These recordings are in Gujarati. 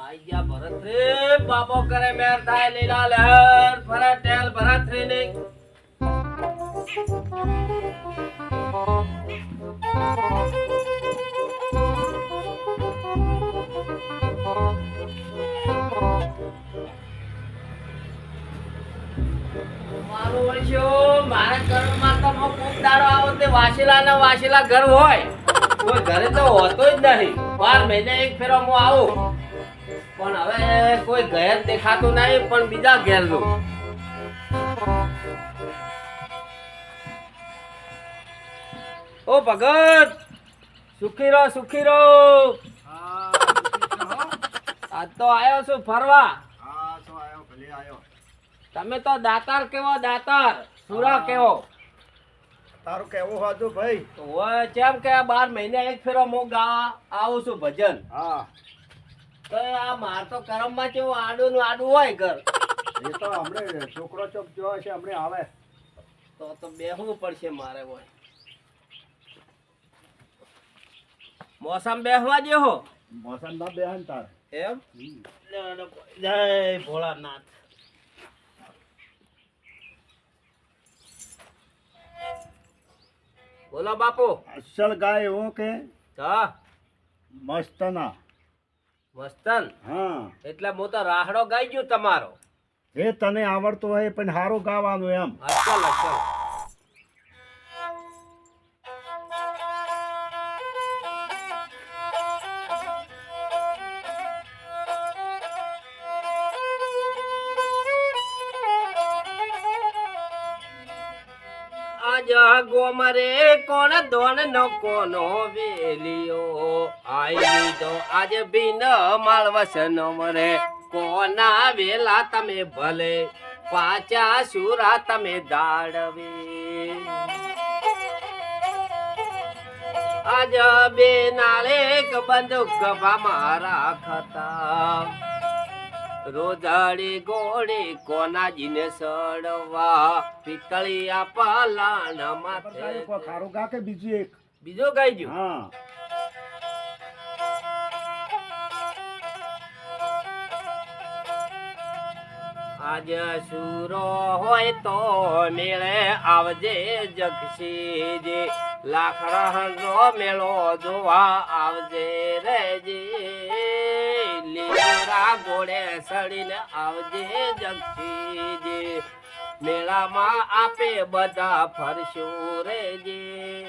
આઈ ગયા ભરત રે બાપો કરે મેર થાય લીલા લહેર ફરે ટેલ ભરત રે ને મારું વર્ષો મારા ઘરમાં તો ખૂબ દાડો આવો તે વાસેલા ઘર હોય કોઈ ઘરે તો હોતો જ નહીં 12 મહિને એક ફેરો હું આવું પણ હવે કોઈ ઘેર દેખાતું નહીં પણ બીજા ઘેરનું ઓ ભગત સુખી રહો આજ તો આવ્યો છું ફરવા તમે તો દાતાર કેવો દાતાર સુરા કેવો તારું કેવું હતું ભાઈ ઓય કેમ કે 12 મહિને એક ફેરો હું ગાવા આવું છું ભજન હા તો આ માર તો કરમમાં કેવું આડું હોય ઘર એ તો હમણે છોકરો ચોક જો છે હમણે આવે તો બેહવું પડશે મારે હોય મોસમ બેહવા જેવો મોસમ ના બેહન તાર એમ જય ભોળાનાથ બોલો બાપુ અસલ ગાય એવો કે હા મસ્તના મસ્તન હા એટલે હું તો રાહડો ગાઈ ગયો તમારો એ તને આવડતું હોય પણ સારું ગાવાનું એમ અસલ ગોમરે કોણ દોન નો કોનો વેલિયો આઈ લીધો આજ બિન માળવસનો મરે કોના વેલા તમે ભલે પાચા સુરા તમે દાડવે આજ બે નાળે બંદૂક મારા ખતા રોજાડી ગોળી કોના જીને સડવા પિતળિયા પાલાણ માથે ખારું ગા કે બીજું એક બીજો ગાઈ ગયો હા આજ સુરો હોય તો મેળે આવજે જગસીજી લાખડાનો મેળો જોવા આવજે રેજી લીલા ઘોડે સડીને આવજે જગસીજી મેળામાં આપે બધા ફરશું રેજી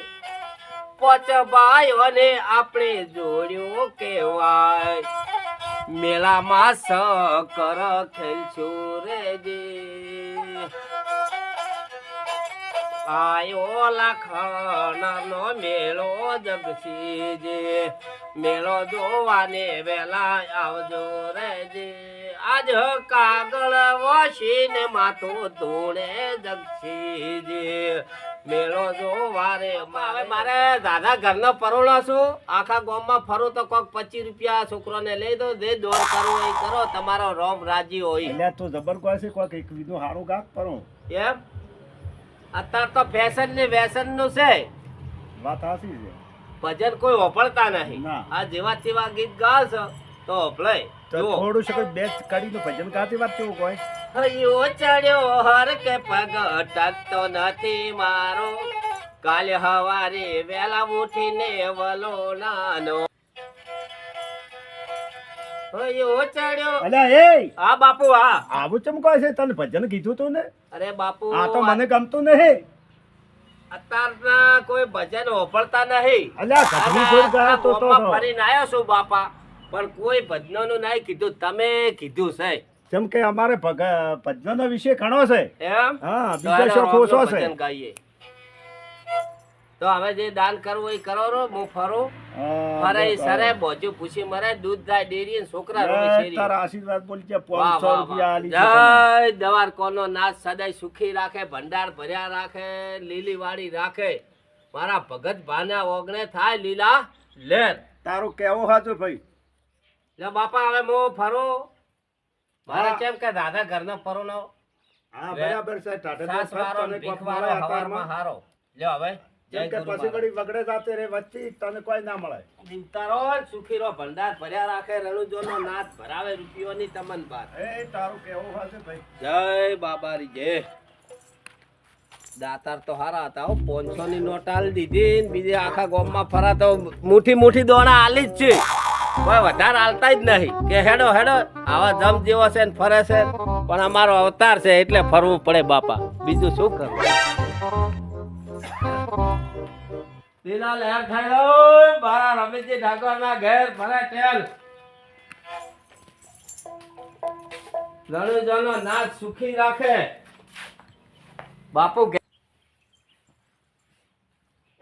પોચ ભાઈઓને આપણે જોડ્યું કેવાય મેળામાં સકર ખેલશું રેજી આયો લાખણનો મેળો જગસીજી મેળો જોવાને વેલા આવજો રેજી આજ કાગળ વસીને માથું ધૂળે જગસીજી મેળો જોવારે મારે દાદા ઘરનો પરોળો છું આખા ગામમાં ફરું તો કોક 25 રૂપિયા છોકરોને લઈ દો જે દોર કરવો એ કરો તમારો રોમ રાજી હોય એટલે તું જબરદસ્ત કોક એક બીજું સારું ગાક પરો એમ અત્યારે તો ફેશન ને વેસન નું છે વાત સાચી છે ભજન કોઈ ઓપળતા નહીં ના. આ જેવા તેવા ગીત ગાવશો તો ઓપળાય તો થોડું છે કોઈ બેચ કરીને ભજન ગાતી વાત કેવું કોઈ હૈયો ચડ્યો હર કે પગ અટકતો નથી મારો કાલે હવારે વેલા ઉઠીને વલો નાનો હૈયો ચડ્યો અલ્યા એ હા બાપુ હા આવું ચમ કહે છે તને ભજન કીધું તું ને અરે બાપુ આ તો મને ગમતું નહીં અત્યારના કોઈ ભજન ઓપળતા નહીં અલ્યા ઘરનું કોઈ ગાય તો ફરીને આવ્યો છું બાપા પણ કોઈ ભજનોનું નહીં કીધું તમે કીધું છે જેમ કે અમારે ભજનનો વિષય ઘણો છે એમ હા બીજો શોખ ઓછો છે ભજન ગાઈએ તો હવે જે દાન કરવું એ કરો રો હું ફરું ફરે સરે બોજુ પૂછી મરે દૂધ ગાય ડેરી છોકરા રોય શેરી તારા આશીર્વાદ બોલ છે વાહ, 500 વાહ, રૂપિયા વાહ. આલી જય દવાર કોનો નાથ સદાય સુખી રાખે ભંડાર ભર્યા રાખે લીલી વાડી રાખે મારા ભગત ભાના ઓગણે થાય લીલા લેર તારું કેવો હાચું ભાઈ લે બાપા હવે હું ફરું મારે હા. કેમ કે દાદા ઘરનો પરોનો હા બરાબર છે ટાટા સાસ વારો ને ભીખ વારો હવારમાં હારો લ્યો હવે જેમ કે ગુરુ પછી વળી વગડે જાતે રે વચ્ચે તને કોઈ ના મળે. દીવતારો સુખીરો ભંડાર ભર્યા રાખે રણુજોનો નાથ ભરાવે રૂપિયોની તમન બાર. એ તારું કેવું હશે ભાઈ. જય બાબારી જય. દાતાર તો હારા હતા હો, 500 ની નોટ આલી દીધી ને બીજે આખા ગામમાં ફરા તો મુઠી દોણા આલી જ છે. કોઈ વધારે આલતા જ નહીં કે હેડો હેડો આવા જમ જેવો છે ને ફરે છે, પણ અમારો અવતાર છે એટલે ફરવું પડે બાપા, બીજું શું કરવું. લીલા લહેર થાય મારા રમેશજી ઠાકોરના ઘેર ફરે ટેલ. રણુજોનો નાથ સુખી રાખે બાપુ.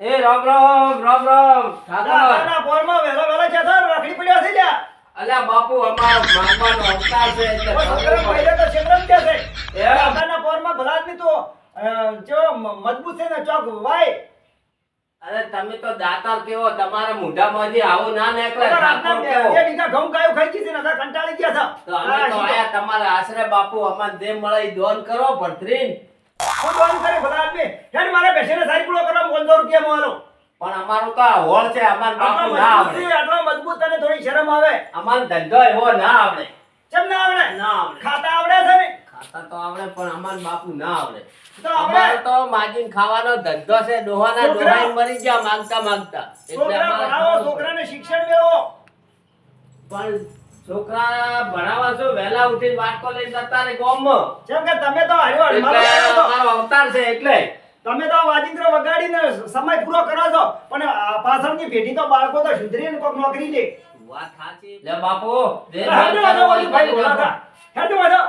એ રામ રામ રામ રામ ઠાકોર. દાદાના પોરમાં વેલા છે સર રખડી પડ્યા છે લ્યા. અલ્યા બાપુ અમારો માગવાનો અવતાર છે એટલે ઓ છોકરા પહેલે તો શેકરમ કે છે. એ દાદાના પોરમાં ભલા આદમી તો જો મજબૂત છે ને ચોક વાય. અરે તમે તો દાતાર કેવો, તમારા મોઢામાંથી આવું ના નીકળે. રાતના ઠાકોર કેવો. બે વીઘા ઘઉં ગાયો ખાઈ ગઈ છે ને અત્યારે કંટાળી ગયા તો અમે તો આયા તમારા આશરે બાપુ, અમાર જે મળે ઈ દોન કરો ભરતરીન. હું દોન કરે ભલા આદમી. હેડ મારે બેસીને સારી પૂરો કરવા 500 રૂપિયા મોલો. પણ અમારું તો આ હોળ છે, અમાર બાપુ ના આવડે. આટલો મજબૂત અને થોડી શરમ આવે. અમાર ધંધો એવો ના આવડે. કેમ ના આવડે? ના આવડે. ખાતા આવડે છે ને? ખાતા તો આવડે પણ અમાર બાપુ ના આવડે. તો આવડે. અમારે તો માજીન ખાવાનો ધંધો છે, ડોહાના ડોહાઈ મરી ગયા માંગતા માંગતા. એટલે છોકરા અમારે ભણાવો, ખાવું પડે. છોકરાને શિક્ષણ મેળવો. પણ છોકરા ભણાવવા છો, વહેલા ઉઠીને વાટકો લઈને જતા રે ગામમાં. જેમ કે તમે તો હાર્યો એટલે હડમાલો કરો છો. અમારો અવતાર છે એટલે. તમે તો વાજિંદ્ર વગાડીને સમય પૂરો કરો છો, પણ આ પાછળની પેઢી તો બાળકો તો સુધરીને કોક નોકરી લે. વાત સાચી. લે બાપુ દે હેડો વાજો ઓલી ભાઈ બોલાતા. હેડો વાજો.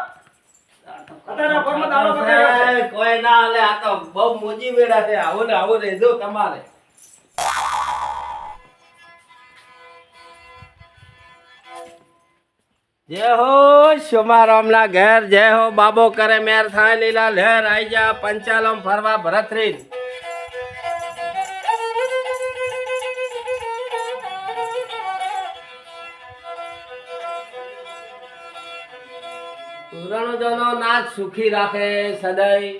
અત્યારના ફોનમાં દાડો પકડ્યો છે. કોઈ ના લે, આ તો બહુ મોજી વેડા છે. આવું ને આવું રહેજો તમારે. જય હો શુમારામના ઘેર, જય હો બાબો કરે મેર થાય લીલા લહેર આઈ જા પંચાલમ ફરવા ભરતરીન. રણુજોનો નાથ સુખી રાખે સદાય.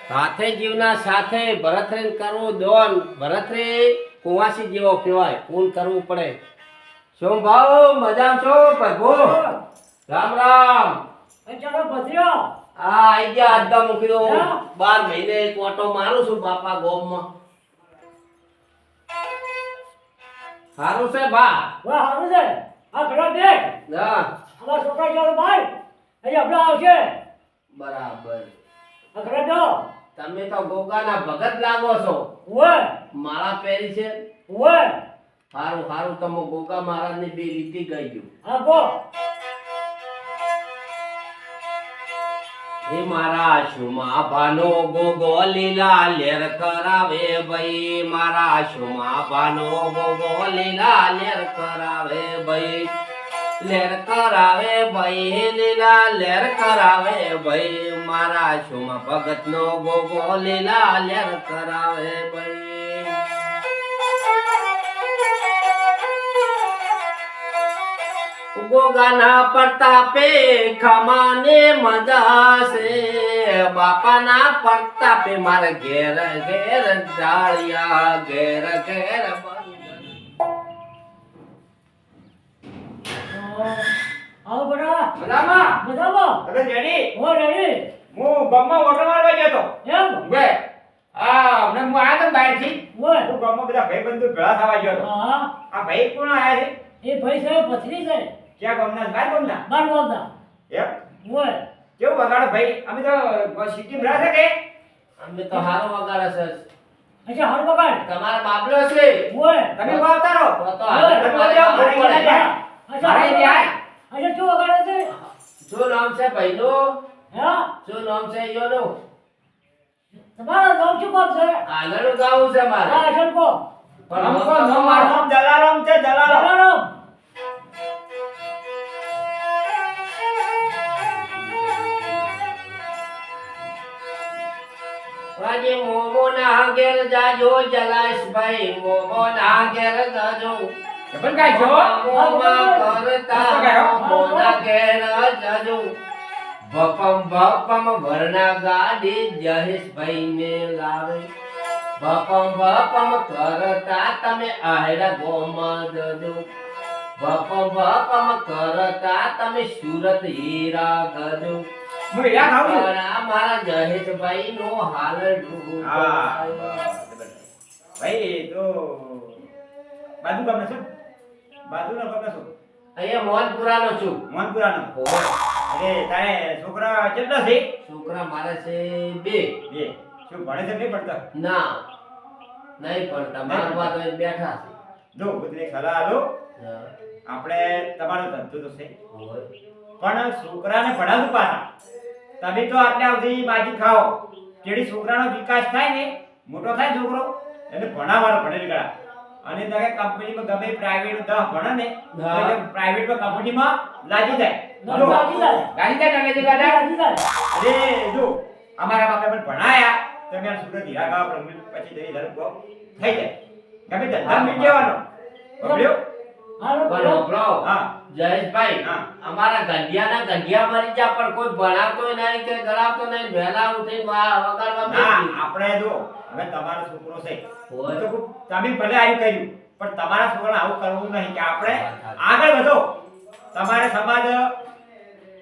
સાથે જીવના સાથે ભરતરીન કરવું દોન. ભરતરી કુંવાસી જેવો કહેવાય, પૂન કરવું પડે. શું ભાવ મજામાં છો પ્રભુ? રામ રામ. ચાલો ભત્રીઓ. હા આઈ ગયા. આજદા મૂકી દો. 12 મહિને એક ઓટો મારું છું બાપા ગોમમાં. સારું છે બા. વાહ હારું છે. આ ઘડા દેખ. હા અમારા છોકરા ચાલો ભાઈ. અહીં હમણાં આવશે. બરાબર. આ ઘડા દો. તમે તો ગોગાના ભગત લાગો છો. ઓય માળા પહેરી છે. ઓય. સારું સારું. તમે ગોગા મહારાજની બે રીતિ ગઈ ગયું. હા ગો. હે મારા શુમા ભાનો ગોગો લીલા લેર કરાવે ભાઈ. મારા શુમા ભાનો ગોગો લીલા લેર કરાવે ભાઈ. લેર કરાવે ભાઈ, લીલા લેર કરાવે ભાઈ. મારા શુમા ભગત નો ગોગો લીલા લેર કરાવે ભાઈ. ગોગાના પ્રતાપે ખમાને મજા છે. બાપાના પ્રતાપે મારે ઘેર ઘેર ડાળિયા, ઘેર ઘેર બંગન. આવો બડા. મજામાં? મજામાં. અરે જેડી, હો રેડી. હું ગામમાં ઓટો મારવા ગયો તો. એમ. વે હમણાં હું આવ્યો તો બહારથી. ઓય. હું ગામમાં બધા ભાઈબંધો ભેળા થવા ગયો તો. હા. આ ભાઈ કોણ આયા છે? એ ભાઈ સાહેબ પથરી છે. ક્યાં ગામના? બહાર ગામના? બાર વાગતા. એમ? ઓય. કેવું વગાડો ભાઈ? અમે તો સિટીમાં રહ્યા છે કે? અમે તો હારો વગાડે છે. અચ્છા હારું બગાડ. તમારા બાબલો છે. ઓય. તમે વાવતા રહો. તો તો હારો તમે તમારે જાઓ, આવવું મારે પડે. ત્યાં. અચ્છા મારે ત્યાં. અચ્છા શું વગાડે છે? શું નામ છે ભાઈનું? હા. શું નામ છે ઈયોનું? તમારું નામ શું કોમ છે? આગળનું ગાવું છે મારે. હા શંકો. પણ નામ હું તો તો નામ મારું નામ જલારામ છે, જલારામ. જલારામ. વાજી મોમો ના ઘેર જાજો જલાશભાઈ. મોમો ના ઘેર જાજો. પણ કાંઈ જો? મોમા કરતા મોમો ના ઘેર જાજો. ભપમ વરના ગાડી જહેશભાઈ ને લાવે ભપમ કરતા તમે આહેડા ગોમાં જજો ભપમ કરતા તમે સુરત હીરા ગજો હું હીરા ખાઉં છું. પણ મારા જહેશભાઈ નો હાલ ડૂબો હા. ભાઈ તો બાજુ ગામના છો? બાજુના ગામના છો? અહીંયા મોહનપુરાનો છું મોહનપુરાનો. ઓવે. અરે તારે છોકરા કેટલા છે? છોકરા મારે છે બે બે. શું ભણે છે નહીં ભણતા? ના નહીં પડતા મારા બાદ બેઠા જો બુદ્ધિને સલાહ આલો. છે આપણે તમારો ધંધો તો છે ઓવે. પણ છોકરાને ભણાવવું પાછા. તમે તો આટલા સુધી માજી ખાઓ. જેડી છોકરાનો વિકાસ થાય ને, મોટો થાય છોકરો, એને ભણાવવાનો ભણેલી ગળા. અને તારે કંપનીમાં ગમે પ્રાઇવેટ 10 ભણે ને તો હા. એ પ્રાઇવેટમાં કંપનીમાં લાગી જાય. જો, લાગી જાય. લાગી જાય ને, લાગી જાય. લાગી જાય. અરે જો અમારા બાપે પણ ભણાયા તમે આ સુરત હીરા ગાવા પ્રમિલ પછી જઈ ધરકો થઈ જાય. ગમે ધંધા મી જવાનો. બબલ્યો? હાલો, પણ બોલો. હોભળો, હા. જયેશભાઈ હા. અમારા ગંઢિયાના ગંઢિયા મરી ગયા પણ કોઈ ભણાવતો નહીં કે ગળાવતો નહીં વહેલા ઉઠી વગાડવા ના બેસી. આપણે જો હવે તમારો છોકરો છે હોય. તો તમે ભલે આવું કર્યું પણ તમારા છોકરાને આવું કરવું નહીં કે આપણે આગળ વધો. તમારે સમાજ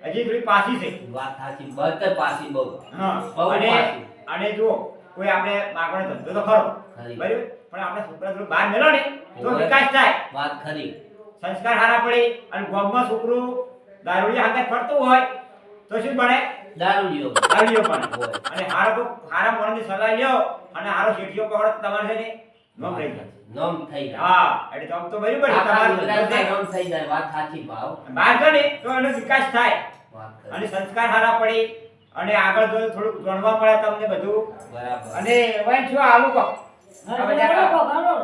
હજી થોડી પાછી છે. વાત સાચી બધે પાછી બહુ હા. બહુ અને પાછી. અને જો કોઈ આપણે માગવાનો ધંધો તો ખરો ખરી. બરાબર પણ આપણે છોકરા થોડું બહાર મેલો ને તો હોય. વિકાસ થાય, વાત ખરી સંસ્કાર સારા પડે. અને ગામમાં છોકરું દારૂડિયા હાથે ફરતું હોય તો શું બને? દારૂડિયો દારૂડિયો બને. હોય. અને હારા મોણસની સલાહ લ્યો અને હારો શેઠિયો પકડો તો તમારે છે ને નોમ રહી જાય. નોમ થઈ જાય હા એટલે આમ તો બરાબર છે આખા તમારું ગુજરાતમાં ધંધો નોમ થઈ જાય વાત સાચી ભાવ છે. બહાર જો ને તો એનો વિકાસ થાય વાત અને ખરી સંસ્કાર સારા પડે અને આગળ જો થોડુંક જાણવા મળે તમને બધું. બરાબર અને વાય શું આલુ કો હાલો, હવે જરા બોલો, હાલો.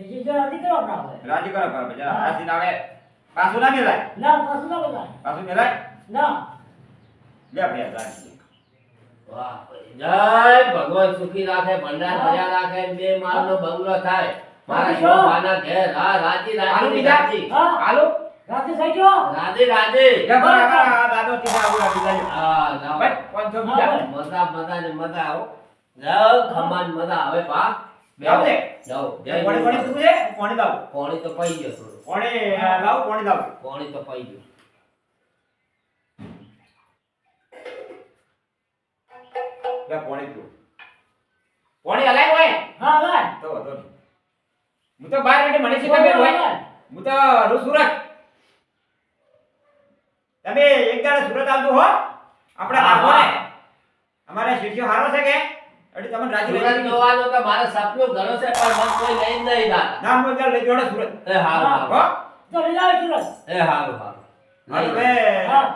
એ જે જરા દીકરો આપણે. રાજી કરો પર જરા રાજી ના આવે પાછું ના મેલાય ના, પાછું ના બોલાય. પાછું મેલાય ના. લે આપણે રાજી. વાહ જય ભગવાન સુખી રાખે ભંડાર ભર્યા રાખે બે માળનો બંગલો થાય મારા રાજી છો? શોભાના ઘેર હા રાજી આલુ રાજી બીજા રાજી હા. આલુ રાતે થઈ ગયો? રાજી રાજી લે બરાબર દાદો તીજા આવું આપી દેજો હા જાઓ ભાઈ 500 બીજા હા, મજા ને મજા આવો જાઓ ખમાન મજા આવે પા જાઓ ને? જાઓ જય કોણે કોણે તું છે કોણે દાવ પાણી તો પઈ ગયો થોડું કોણે લાવ કોણે દાવ પાણી તો પઈ ગયું લે કોણે તું કોણે હલાય હોય હા, લાય. તો હું તો બહાર બેઠે મને શીખવે હોય હું તો રું સુરત તમે એક દાડે સુરત આવજો હો આપણા હા, ગામમાં હા. અમારે શીખ્યો હારો છે કે એટલે તમને રાજી સુરત રાજી જોવાનું તો મારે સપનું ઘણું છે પણ મને કોઈ લઈ જ નહીં દાદા નામ નો ચાલ લઈ જોડે સુરત એ હારું હા. હો હારું તો લઈ જાઓ સુરત. એ હારું હારું લઈ હવે જાઓ. હા.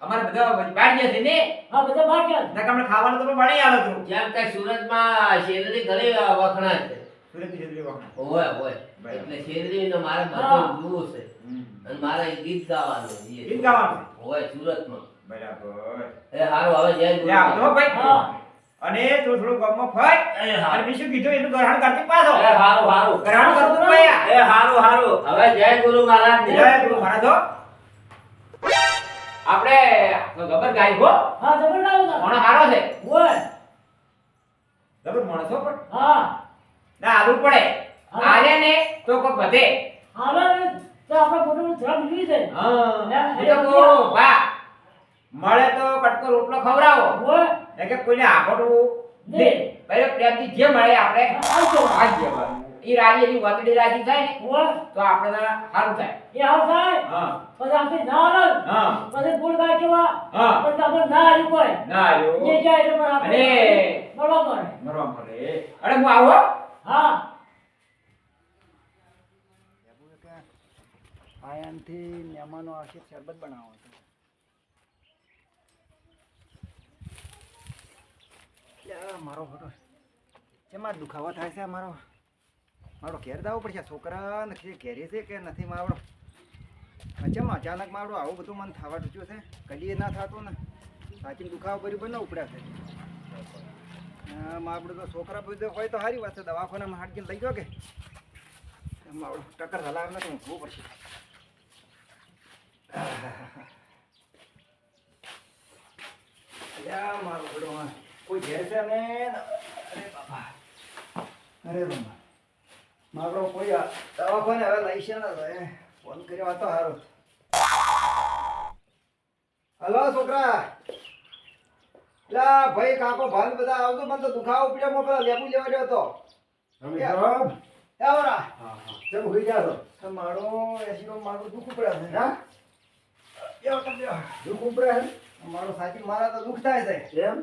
અમારે બધા બાર ગયા છે ને હા, બધા બહાર ગયા. નકમને ખાવાનું તો ભણી આવે તું જેમ કે સુરતમાં શેરડી ઘણી વખણાય છે સુરત ની છેતરી વખત હોય હોય બરાબર. એટલે શેરડીને મારે હા. બધું જોવું છે અને મારે ગીત ગાવાનું છે. ગીત ગાવાનું? હોય સુરતમાં બરાબર એ હારું હવે જય લે આવજો ગુરુ ભાઈ હા. અને તું થોડું ગામમાં ફર એ અને હારું બીજું કીધું એટલું ગ્રહણ કરતી પાછો એ હારું હારું ગ્રહણ કરતું ભાઈ એ હારું હારું હવે જય ગુરુ મહારાજ જય ગુરુ મહારાજ હો. આપણે તો ગબર ગાય હો હા, જબર લાવો તો. મોણો હારો છે ઓય. ગબર મોણો છો પણ હા. ના આલુ પડે હા. આલે ને તો કોક વધે હાલો ને, તો આપણે પોતાનું ધ્યાન લીધી છે. હા એ તો કહું, બા મળે તો કટકો રોટલો ખવડાવો ઓય. એ કે કોઈને આખોટું દે ભાઈ પ્રેમથી જે મળે આપણે આવજો. આજ ઈ રાજી એની વતડી રાજી થાય ને ઓય. તો આપણે સારું થાય એ આવ થાય. હા પછી આપણે ના આવે. હા પછી ફૂલ ગાય કેવા. હા પછી આપણે ના હારી કોઈ. ના આલ્યો જે જાય એટલે પણ આપણે અને- મળવા મળે. મરવા મળે અરે હું આવો હા. આયાનથી મહેમાનો આવશે શરબત બનાવો મારો ફોટો શેમાં દુખાવો થાય છે મારો મારો ઘેર દાવો પડશે છોકરા નથી ઘેરી છે કે નથી મારો અચ્છા અચાનક મારું આવું બધું મન થવા ટૂચ્યું છે કદી ના થતું ને સાચી દુખાવો બરાબર ના ઉપડ્યા છે આપણે તો છોકરા બધું હોય તો સારી વાત છે દવાખાનામાં હાડકીને લઈ ગયો કે મારું ટક્કર હલાવ નથી ઊંઘવું પડશે યા મારો બેટો હા. કોઈ ઘેર છે ને અરે બાપા અરે બાપા મારો કોઈ દવાખાને હવે લઈ છે ને તો એ ફોન કર્યો હતો સારું. હલો છોકરા લા ભાઈ કાકો ભાલ બધા આવતો મને તો દુખાવો પડ્યો મો પેલા લેબુ લેવા ગયો હતો આવરા જમ હોઈ જાતો મારો એસીનો મારો દુખ પડે છે હા એવો તમે દુખ ઉપડે છે મારો સાચી મારા તો દુખ થાય છે એમ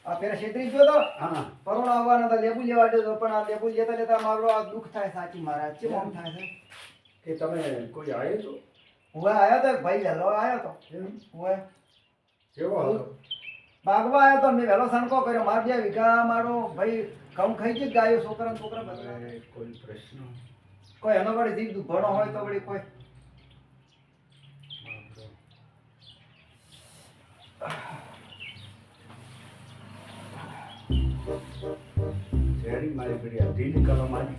આ પેલા છેતરી ગયો તો હા પરોણ આવવાનો તો લેબુ લેવા ગયો પણ આ લેબુ લેતા લેતા મારો આ દુખ થાય સાચી મારા કેમ આમ થાય છે કે તમે કોઈ આવ્યો છો હું આવ્યો તો ભાઈ વહેલો આવ્યો તો હું કેવો હતો બાગવા આવ્યો તો મેં વહેલો સણકો કર્યો માર 2 વીઘા મારો ભાઈ ઘઉં ખાઈ ગઈ ગાયો છોકરા બધા હવે કોઈ પ્રશ્ન કોઈ એનો વળી જીવ દુભણો હોય તો વળી કોઈ શેરી મારી પડી આ ઢીલી કલમ આવી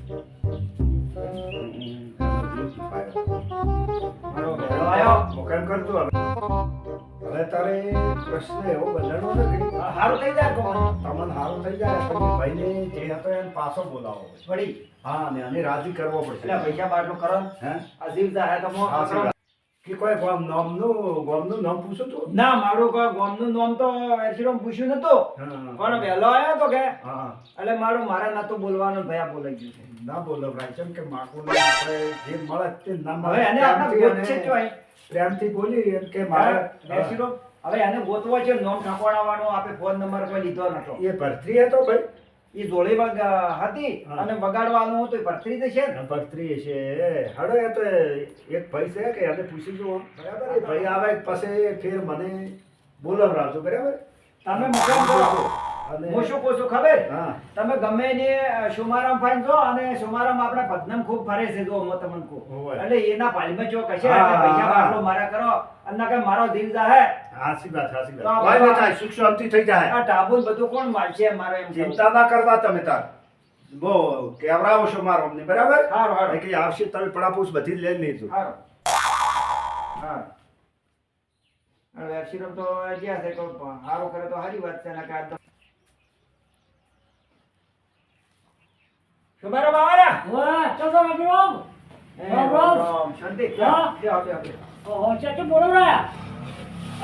મારો વહેલો આવ્યો કેમ કરતો હવે તારે પ્રશ્ન એવો બદલવાનો નથી સારું થઈ જાય કોણ તમને સારું થઈ જાય પછી ભાઈને જે હતો એને પાછો બોલાવો વળી હા ને અને રાજી કરવો એટલે પડશે પૈસા બાટલો કરો હે આ જીવ જાય તો મો હા સર કે કોઈ ગામનું નામ પૂછું તું ના મારું કોઈ ગામનું નામ તો એરસીડમ પૂછ્યું નતું હા પણ વહેલો આવ્યો તો કે હા એટલે મારું મારે નતું બોલવાનું ભયા બોલાઈ ગયું છે ના બોલો ભાઈ કેમ કે માકુને આપણે જે મળે તે ના મળે હવે એને આપણે ગોત છે જો અહીં પ્રેમથી બોલી એમ કે મારે એરસીડમ હવે એને ગોતવો છે નોમ ઠાકોરાવાનો આપે ફોન નંબર કોઈ લીધો નતો એ ભરતરી હતો ભાઈ એ જોડી હતી અને વગાડવાનું હતું ભરતરી તો છે ને ભરતરી છે હડો એ તો એક ભાઈ છે કે એને પૂછી જુઓ બરાબર એ ભાઈ આવે પછી ફેર મને બોલાવરાવજો બરાબર તમે મુકામ કરો અને હું શું કહું છું ખબર હા તમે ગમે એને સુમારામ ફાઈન જો અને સુમારામ આપણા પદનામ ખૂબ ફરે છે જો હું તમને કહું હોવે. એટલે એના પાલમાં જો કશે હા, એટલે પૈસા હા. બાટલો મારા કરો અને કે મારો દિલ જાહે હાસી વાત હાસી તો વાત બાબા- ભાઈ બેટા સુખ શાંતિ થઈ જાય આ ટાબુલ બધું કોણ મારશે મારો એમ કહું. ચિંતા ના કરતા તમે તાર બહુ કેવરાવો છો મારો અમને બરાબર હારું હારું ભાઈ કે આવશે તમે પડાપૂછ બધી જ લઈ લીધું હારું હા હવે અક્ષરમ તો જ્યાં છે તો હારું કરે તો સારી વાત છે ને કે આ તો સુમારામ આવાના વાહ ચાલો રામ એ રામ રામ રામ શાંતિ હા. બેહો, બેહો, બેહો. ઓહો ચાચી બોલો રહ્યા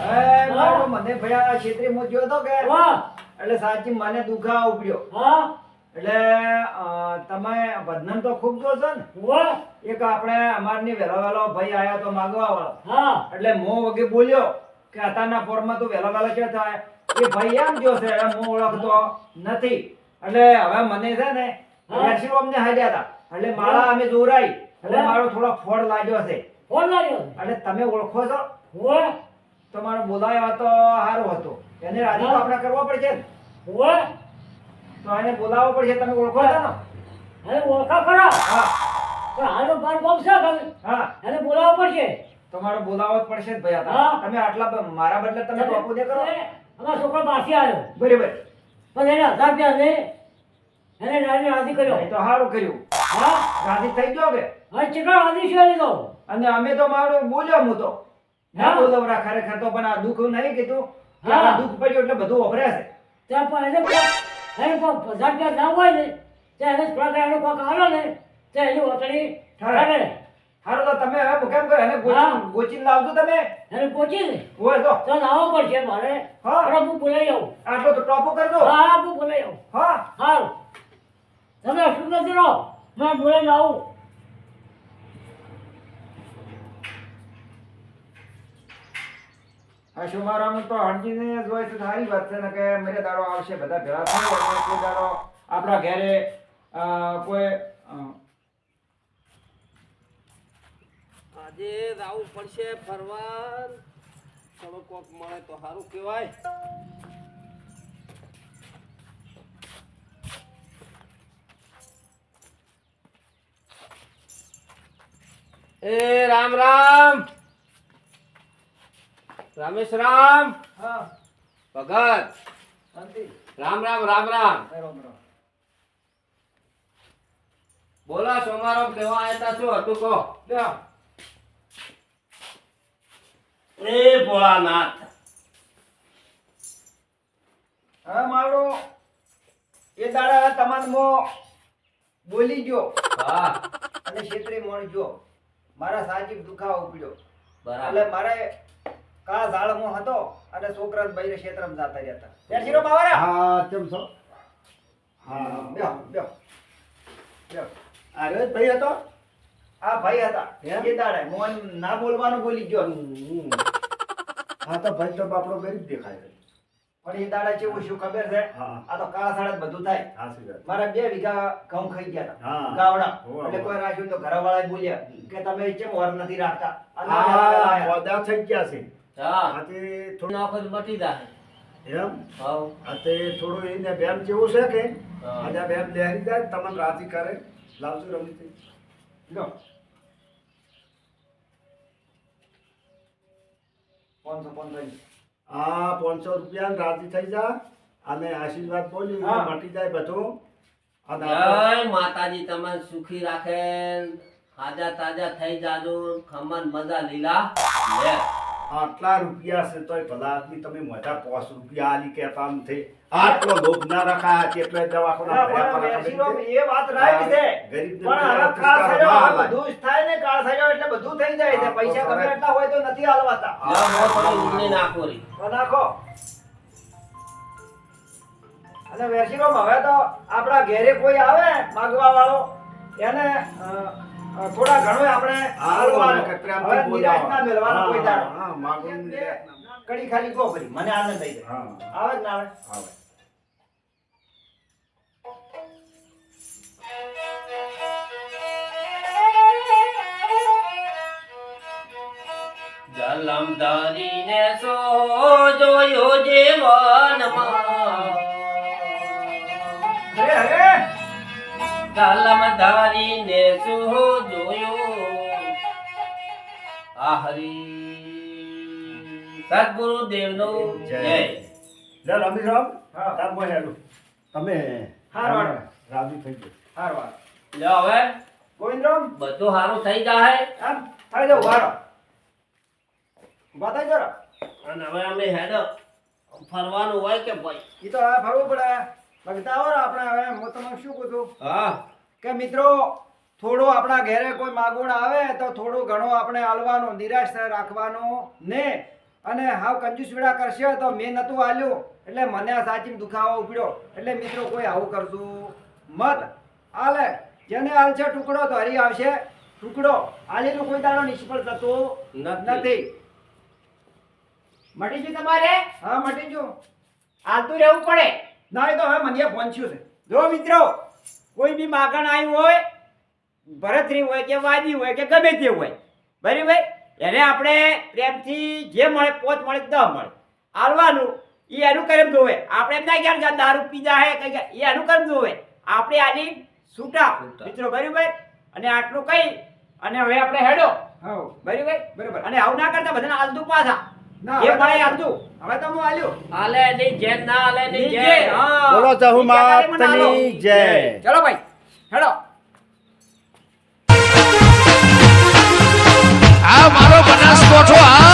એ મારો મને ભયા છેતરી મો ગયો તો કે વાહ એટલે સાચી મને દુખા ઉપડ્યો હા એટલે તમે બદનામ તો ખૂબ જો છો ને વાહ એક આપણે અમારની વેલો વેલો ભાઈ આયા તો માગવા વાળો હા એટલે મો વગે બોલ્યો કે અત્યારના પોરમાં તું વેલો વેલો કે થાય એ ભાઈ એમ જો છે એટલે હું ઓળખતો નથી એટલે હવે મને છે ને હા. એરસીઓ અમને હાલ્યા હતા એટલે માળા અમે જોરાઈ એટલે હા. મારો થોડો ફોડ લાગ્યો છે ફોન લાગ્યો એટલે તમે ઓળખો છો વાહ તમારો બોલાયો હતો સારું હતું એને રાજી તો હા. આપણે કરવો પડશે ને વાહ તો એને બોલાવવો પડશે તમે ઓળખો છો ને હવે ઓળખા ખરા હા પણ હાલો બાર કોમ છે ખાલી હા એને બોલાવવો પડશે તમારો બોલાવો જ પડશે જ ભાઈ હા. આ તમે આટલા મારા બદલે તમે ટોપો દે કરો અમારા છોકરો બાસી આવ્યો બરાબર પણ એને 1000 રૂપિયા દે એને રાજી કર્યો એ તો સારું કર્યું હા રાજી થઈ ગયો કે હવે ચીકણ રાજી છે લીધો અને અમે તો મારું બોલ્યો હું તો ના હા. બોલવરા ખરેખર તો પણ આ દુઃખ નહીં કીધું કે હા. આ દુઃખ પડ્યું એટલે બધું વપરાય છે ત્યાં પણ એને કોઈ 1000 રૂપિયા ના હોય ને ત્યાં એને થોડા ઘણા કોક આલો ને ત્યાં એની ઓતળી ઠરે. ઠરે. સારું તો તમે હવે કેમ કરો એને હા. ગોચીને લાવજો તમે એને પહોંચી ને હોય તો તો લાવવો પડશે મારે હા. પણ હું બોલાઈ આવું આટલો તો ટોપો કરજો હા હું બોલાઈ આવું હા સારું તમે શું નથી રહો મેં બોલાઈને આવું આ શુમારામ તો હરજીને જોઈ તો સારી વાત છે ને કે મેરે દાડો આવશે બધા ભેળા થઈ અને કોઈ દાડો આપણા ઘરે કોઈ આજે રાવું પડશે ફરવા થોડો કોક મળે તો સારું કહેવાય એ રામ રામ રામેશ રામ હા ભગત શાંતિ રામ રામ રામ રામ રામ રામ બોલો સોમારો કેવા આવ્યા તા શું હતું કહો લ્યો. એ ભોળાનાથ હા મારો એ દાડા તમાનમાં બોલી ગયો હા અને ક્ષેત્રે મોણ ગયો મારા સાજીબ દુખાવો ઉપડ્યો બરાબર એટલે મારે કા ઝાડમાં હતો અને છોકરા બૈરે ક્ષેત્રમાં જતા રહ્યા હતા ત્યાં શીરો બાવરા હા કેમ છો હા બેહો બેહો બેહો આ રોજ ભાઈ હતો આ ભાઈ હતા એમ? એ દાડે મોન ના બોલવાનું બોલી ગયો હા તો ભાઈ તો આપણો ગરીબ દેખાય છે પણ એ દાડા કેવું શું ખબર છે હા આ તો કાળા સાડા બધું થાય સાચી વાત મારા 2 વીઘા ઘઉં ખાઈ ગયા હતા હા. ગાવડા હોવે, એટલે હોવે. કોઈ રાખ્યું તો ઘરવાળાએ બોલ્યા કે તમે કેમ વર નથી રાખતા અને હા આ પોદા થઈ ગયા છે હા આથી થોડું નોકર મટી જાય એમ હાઉ આ તે થોડું એને બેન જેવું છે કે હા. આજે આ બેન લહેરી જાય તમને રાજી કરે લાવજો રમી લો 500 આ 500 રૂપિયા રાજી થઈ જા અને આશીર્વાદ બોલી હા. મટી જાય બધું અને આપણે- જય માતાજી તમને સુખી રાખે તાજા તાજા થઈ જાજો ખમણ મજા લીલા લે આટલા રૂપિયા છે તોય ભલા આદમી તમે મોટા 5 રૂપિયા આલી કહેતા નથી આટલો લોભ ના રખાય કેટલાય દવાખાના ભર્યા પણ પર વેરશીરો એ વાત રાઈટ છે ગરીબને પણ હવે બધા કાળ પુરસ્કાર થયો, ના હવે અપાય. બધું જ થાય ને કાળ થયો એટલે બધું થઈ જાય છે હા, તો પૈસા ગમે સરસ. એટલા હોય તો નથી હાલવાતા લે મો થોડી ઉડની નાખો રી તો નાખો અને વેરશીરો હવે તો આપણા ઘેરે કોઈ આવે માગવા વાળો એને થોડા ઘણું આપણે હાલવાનું. કે પ્રેમથી હવે નિરાશ ના બોલાવો. મેલવાનો કોઈ દાડો. હા, હા, માગવાનું એમ નિરાશ કે ના કડી ખાલી કહો ફરી મને આનંદ થઈ જાય હા આવે જ ના આવે આવે જલમ ધરીને સો જોયો જીવનમાં અરે અરે જલમ ધરીને સો જોયો આ હરી સદગુરુ દેવનો જય. જય લે રમીરામ હા. તાર મોય હેલું તમે હારવાડ. રાજી થઈ ગયો હારવાર લ્યો હવે ગોવિંદરામ બધું સારું થઈ જાય આમ થાય જાવ વારો ઉભા થાય જરા અને હવે અમે હેડ ફરવાનું હોય કે ભાઈ ઈ તો હવે ફરવું પડે ભગતા આવો ને આપણે હવે હું તમને શું કહું છું હા કે મિત્રો થોડું આપણા ઘરે કોઈ માગુણ આવે તો થોડું ઘણું આપણે હાલવાનું નિરાશ રાખવાનું ને અને હાવ કંજૂસ વેળા કરશે તો મેં નતું હાલ્યું એટલે મને આ સાચી દુખાવો ઉપડ્યો એટલે મિત્રો કોઈ આવું કરશું મત હાલે જેને હાલશે ટુકડો તો હરી આવશે ટુકડો હાલેલું કોઈ દાડો નિષ્ફળ થતો નથી મટી ગયું તમારે હા મટી ગયું હાલતું રહેવું પડે ના એ તો હવે મને પહોંચ્યું છે જો મિત્રો કોઈ બી માગણ આવ્યું હોય ભરતરી હોય કે વાદી હોય કે ગમે તે હોય બરાબર એને આપણે પ્રેમથી જે મળે 5 મળે 10 મળે હાલવાનું એ એનું કર્મ જોવે આપણે એમ ના ક્યાં કે દારૂ પીધા હે કઈ એ એનું કર્મ જોવે આપણે આની છૂટા છૂટા. મિત્રો બરાબર અને આટલું કહી અને હવે આપણે હેડો હા બરાબર બરાબર અને આવું ના કરતા બધાને હાલતું પાછા ના, જે હવે મળે તો- હાલતું હવે તો હું હાલ્યું હાલે ની જેમ ના હાલે ની ની જેમ જેમ. હા બોલો ચાહુ માતની જય ચલો ભાઈ હેડો આ મારો બનાસકોઠો આ